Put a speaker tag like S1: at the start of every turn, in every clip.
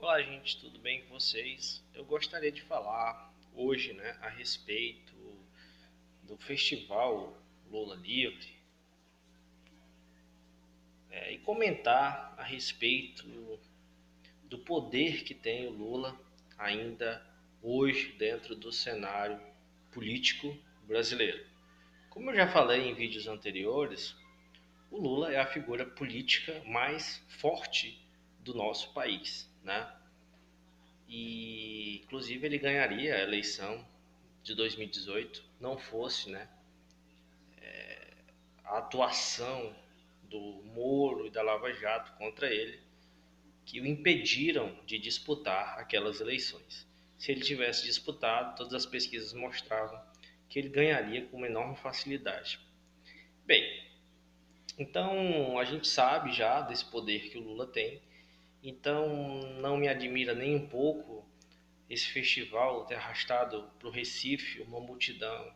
S1: Olá, gente, tudo bem com vocês? Eu gostaria de falar hoje, a respeito do Festival Lula Livre, e comentar a respeito do poder que tem o Lula ainda hoje dentro do cenário político brasileiro. Como eu já falei em vídeos anteriores, o Lula é a figura política mais forte do nosso país, né? E inclusive ele ganharia a eleição de 2018, não fosse, a atuação do Moro e da Lava Jato contra ele, que o impediram de disputar aquelas eleições. Se ele tivesse disputado, todas as pesquisas mostravam que ele ganharia com uma enorme facilidade. Bem, então a gente sabe já desse poder que o Lula tem, então não me admira nem um pouco esse festival ter arrastado para o Recife uma multidão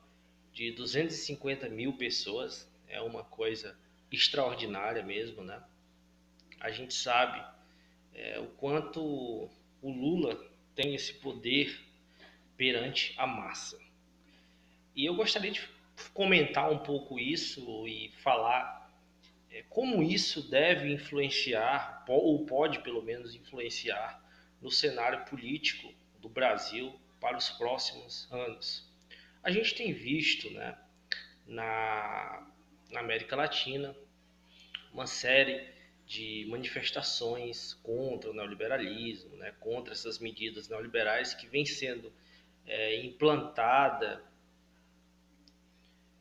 S1: de 250 mil pessoas. É uma coisa extraordinária mesmo, né? A gente sabe o quanto o Lula tem esse poder perante a massa. E eu gostaria de comentar um pouco isso e falar como isso deve influenciar, ou pode pelo menos influenciar, no cenário político do Brasil para os próximos anos. A gente tem visto, na América Latina, uma série de manifestações contra o neoliberalismo, contra essas medidas neoliberais que vem sendo implantada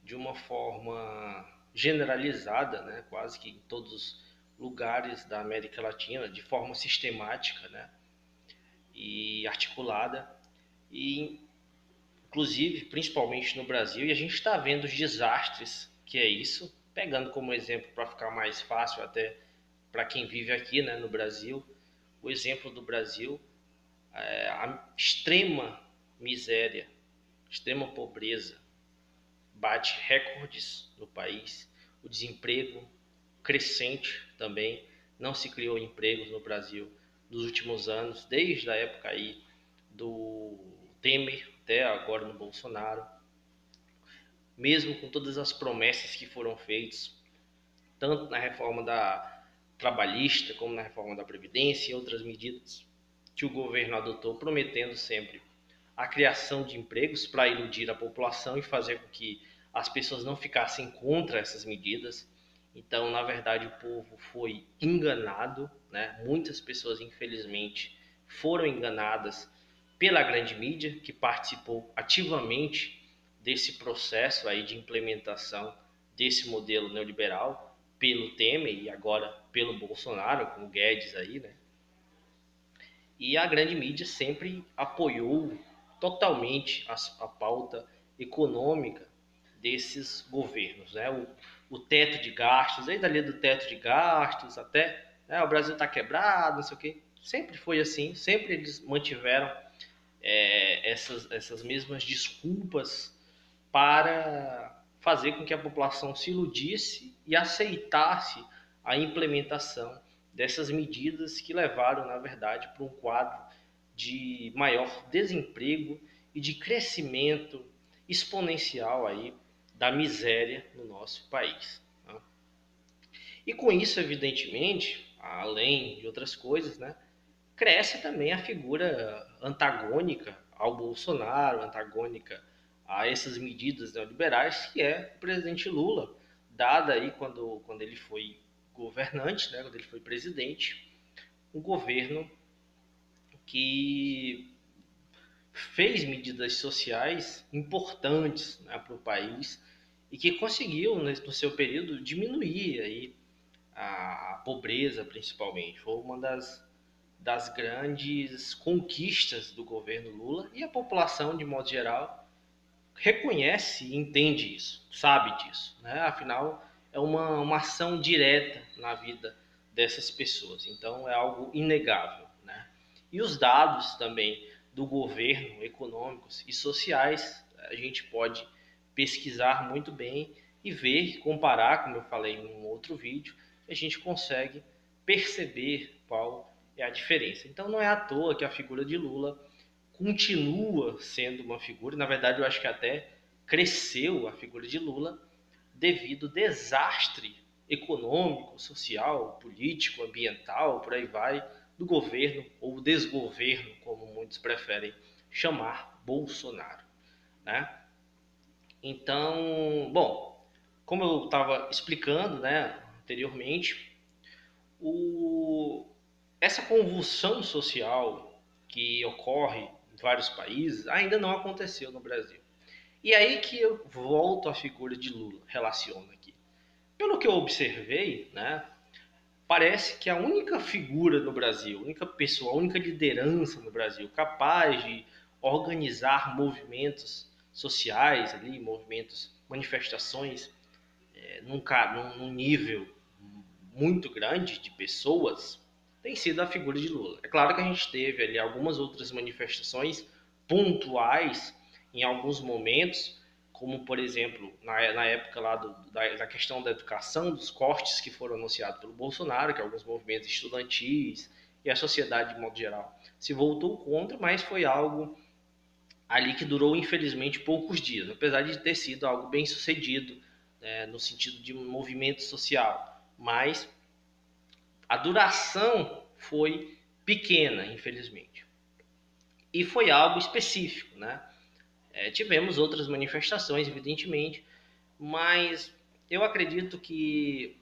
S1: de uma forma generalizada, quase que em todos os lugares da América Latina, de forma sistemática, e articulada, e inclusive, principalmente no Brasil, e a gente está vendo os desastres que é isso, pegando como exemplo para ficar mais fácil até para quem vive aqui, no Brasil, o exemplo do Brasil, a extrema miséria, extrema pobreza, bate recordes no país, o desemprego crescente também, não se criou empregos no Brasil nos últimos anos, desde a época aí do Temer até agora no Bolsonaro, mesmo com todas as promessas que foram feitas, tanto na reforma da trabalhista como na reforma da Previdência e outras medidas que o governo adotou, prometendo sempre a criação de empregos para iludir a população e fazer com que as pessoas não ficassem contra essas medidas. Então, na verdade, o povo foi enganado, Muitas pessoas, infelizmente, foram enganadas pela grande mídia, que participou ativamente desse processo aí de implementação desse modelo neoliberal pelo Temer e agora pelo Bolsonaro, com o Guedes aí, E a grande mídia sempre apoiou totalmente a pauta econômica desses governos, o teto de gastos, desde ali do teto de gastos até o Brasil está quebrado, não sei o quê. Sempre foi assim, sempre eles mantiveram essas mesmas desculpas para fazer com que a população se iludisse e aceitasse a implementação dessas medidas que levaram, na verdade, para um quadro de maior desemprego e de crescimento exponencial aí da miséria no nosso país. E com isso, evidentemente, além de outras coisas, cresce também a figura antagônica ao Bolsonaro, antagônica a essas medidas neoliberais, que é o presidente Lula, dada aí quando ele foi governante, quando ele foi presidente, um governo que fez medidas sociais importantes para o país e que conseguiu, no seu período, diminuir aí a pobreza, principalmente. Foi uma das grandes conquistas do governo Lula, e a população, de modo geral, reconhece e entende isso, sabe disso, Afinal, é uma ação direta na vida dessas pessoas, então é algo inegável, E os dados também do governo, econômicos e sociais, a gente pode pesquisar muito bem e ver, comparar, como eu falei em um outro vídeo, a gente consegue perceber qual é a diferença. Então não é à toa que a figura de Lula continua sendo uma figura, na verdade eu acho que até cresceu a figura de Lula devido ao desastre econômico, social, político, ambiental, por aí vai, do governo ou desgoverno, como muitos preferem chamar, Bolsonaro, né? Então, bom, como eu estava explicando, né, anteriormente, o, essa convulsão social que ocorre em vários países ainda não aconteceu no Brasil. E aí que eu volto à figura de Lula, relaciono aqui. Pelo que eu observei, né, parece que a única figura no Brasil, a única pessoa, a única liderança no Brasil capaz de organizar movimentos sociais ali, movimentos, manifestações num nível muito grande de pessoas, tem sido a figura de Lula. É claro que a gente teve ali algumas outras manifestações pontuais em alguns momentos, como por exemplo na época lá da questão da educação, dos cortes que foram anunciados pelo Bolsonaro, que alguns movimentos estudantis e a sociedade de modo geral se voltou contra, mas foi algo ali que durou infelizmente poucos dias, apesar de ter sido algo bem sucedido, né, no sentido de um movimento social, mas a duração foi pequena, infelizmente. E foi algo específico, né? Tivemos outras manifestações, evidentemente, mas eu acredito que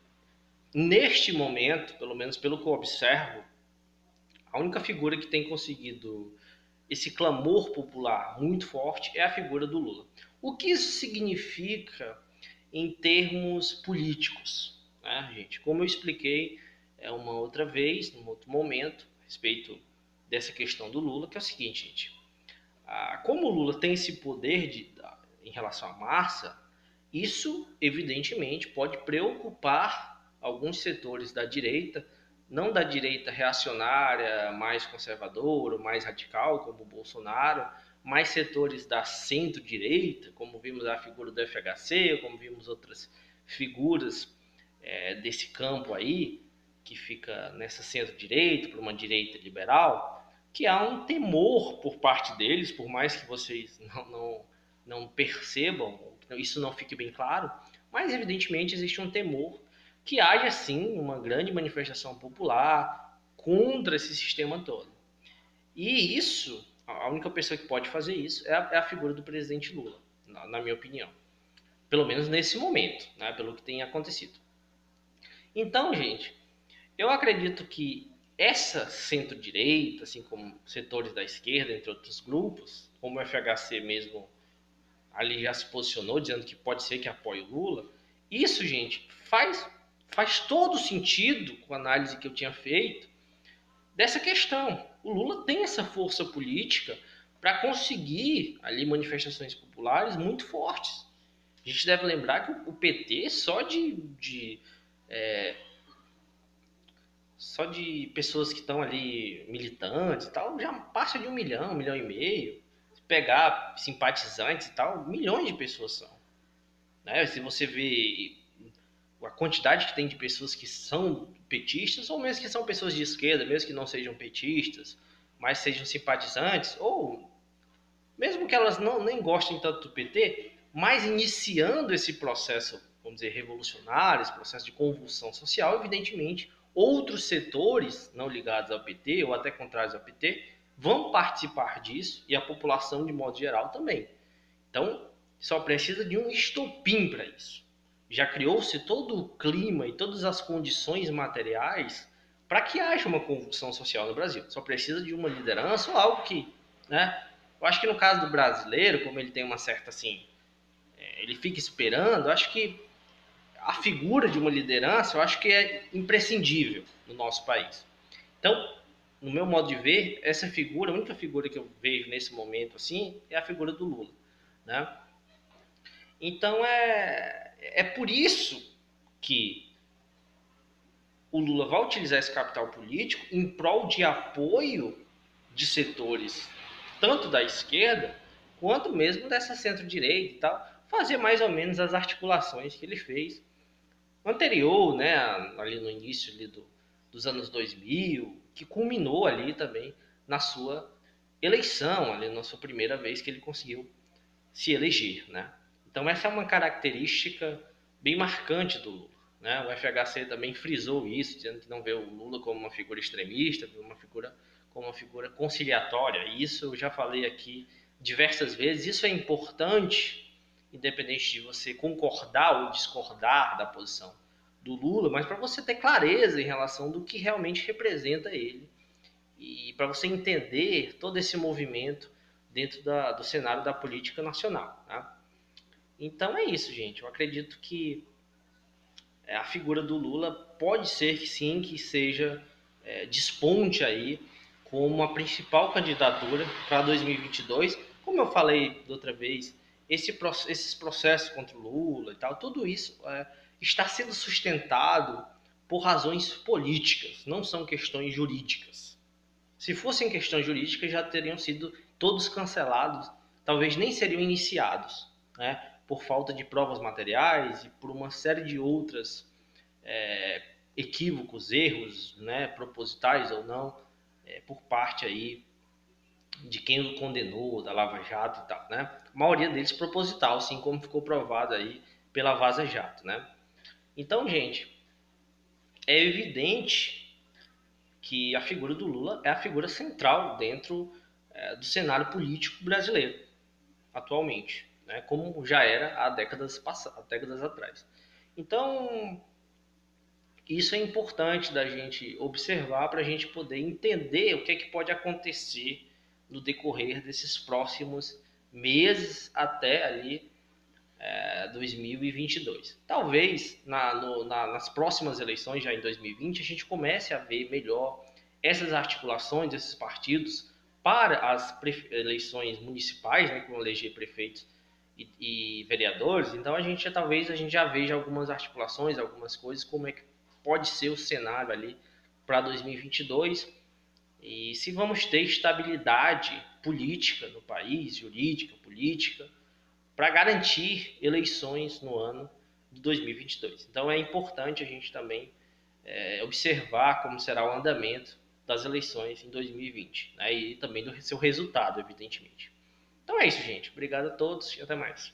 S1: neste momento, pelo menos pelo que eu observo, a única figura que tem conseguido esse clamor popular muito forte é a figura do Lula. O que isso significa em termos políticos, né, gente? Como eu expliquei uma outra vez, num outro momento, a respeito dessa questão do Lula, que é o seguinte, gente. Como o Lula tem esse poder em relação à massa, isso, evidentemente, pode preocupar alguns setores da direita, não da direita reacionária, mais conservadora, mais radical, como o Bolsonaro, mas setores da centro-direita, como vimos a figura do FHC, como vimos outras figuras desse campo aí, que fica nessa centro-direita, para uma direita liberal, que há um temor por parte deles, por mais que vocês não percebam, isso não fique bem claro, mas evidentemente existe um temor que haja sim uma grande manifestação popular contra esse sistema todo. E isso, a única pessoa que pode fazer isso é a figura do presidente Lula, na minha opinião. Pelo menos nesse momento, né, pelo que tem acontecido. Então, gente, eu acredito que essa centro-direita, assim como setores da esquerda, entre outros grupos, como o FHC mesmo ali já se posicionou, dizendo que pode ser que apoie o Lula, isso, gente, faz todo sentido com a análise que eu tinha feito dessa questão. O Lula tem essa força política para conseguir ali manifestações populares muito fortes. A gente deve lembrar que o PT só de pessoas que estão ali militantes e tal, já passa de 1 milhão e meio. Se pegar simpatizantes e tal, milhões de pessoas são. Né? Se você vê a quantidade que tem de pessoas que são petistas, ou mesmo que são pessoas de esquerda, mesmo que não sejam petistas, mas sejam simpatizantes, ou mesmo que elas nem gostem tanto do PT, mas iniciando esse processo, vamos dizer, revolucionário, esse processo de convulsão social, evidentemente, outros setores não ligados ao PT ou até contrários ao PT vão participar disso e a população de modo geral também. Então, só precisa de um estopim para isso. Já criou-se todo o clima e todas as condições materiais para que haja uma convulsão social no Brasil. Só precisa de uma liderança ou algo que, né? Eu acho que no caso do brasileiro, como ele tem uma certa assim, ele fica esperando, eu acho que a figura de uma liderança, eu acho que é imprescindível no nosso país. Então, no meu modo de ver, essa figura, a única figura que eu vejo nesse momento assim, é a figura do Lula, né? Então é por isso que o Lula vai utilizar esse capital político em prol de apoio de setores tanto da esquerda quanto mesmo dessa centro-direita e tal, fazer mais ou menos as articulações que ele fez anterior, né, ali no início ali dos anos 2000, que culminou ali também na sua eleição, ali na sua primeira vez que ele conseguiu se eleger, né? Então essa é uma característica bem marcante do Lula, né? O FHC também frisou isso, dizendo que não vê o Lula como uma figura extremista, como uma figura conciliatória. E isso eu já falei aqui diversas vezes. Isso é importante, independente de você concordar ou discordar da posição do Lula, mas para você ter clareza em relação do que realmente representa ele e para você entender todo esse movimento dentro do cenário da política nacional. Tá? Então é isso, gente. Eu acredito que a figura do Lula pode ser que sim, que seja desponte aí como a principal candidatura para 2022. Como eu falei da outra vez, esses processos contra o Lula e tal, tudo isso está sendo sustentado por razões políticas, não são questões jurídicas. Se fossem questões jurídicas, já teriam sido todos cancelados, talvez nem seriam iniciados, né? Por falta de provas materiais e por uma série de outras equívocos, erros, né, propositais ou não, por parte aí de quem o condenou, da Lava Jato e tal, né? A maioria deles proposital, assim como ficou provado aí pela Vaza Jato, né? Então, gente, é evidente que a figura do Lula é a figura central dentro do cenário político brasileiro atualmente, né? Como já era há décadas atrás. Então, isso é importante da gente observar para a gente poder entender o que é que pode acontecer no decorrer desses próximos meses até ali 2022. Talvez nas próximas eleições, já em 2020, a gente comece a ver melhor essas articulações, esses partidos para as eleições municipais, né, que vão eleger prefeitos e vereadores. Então talvez a gente já veja algumas articulações, algumas coisas, como é que pode ser o cenário ali para 2022 e se vamos ter estabilidade política no país, jurídica, política, para garantir eleições no ano de 2022. Então é importante a gente também observar como será o andamento das eleições em 2020, né? E também do seu resultado, evidentemente. Então é isso, gente. Obrigado a todos e até mais.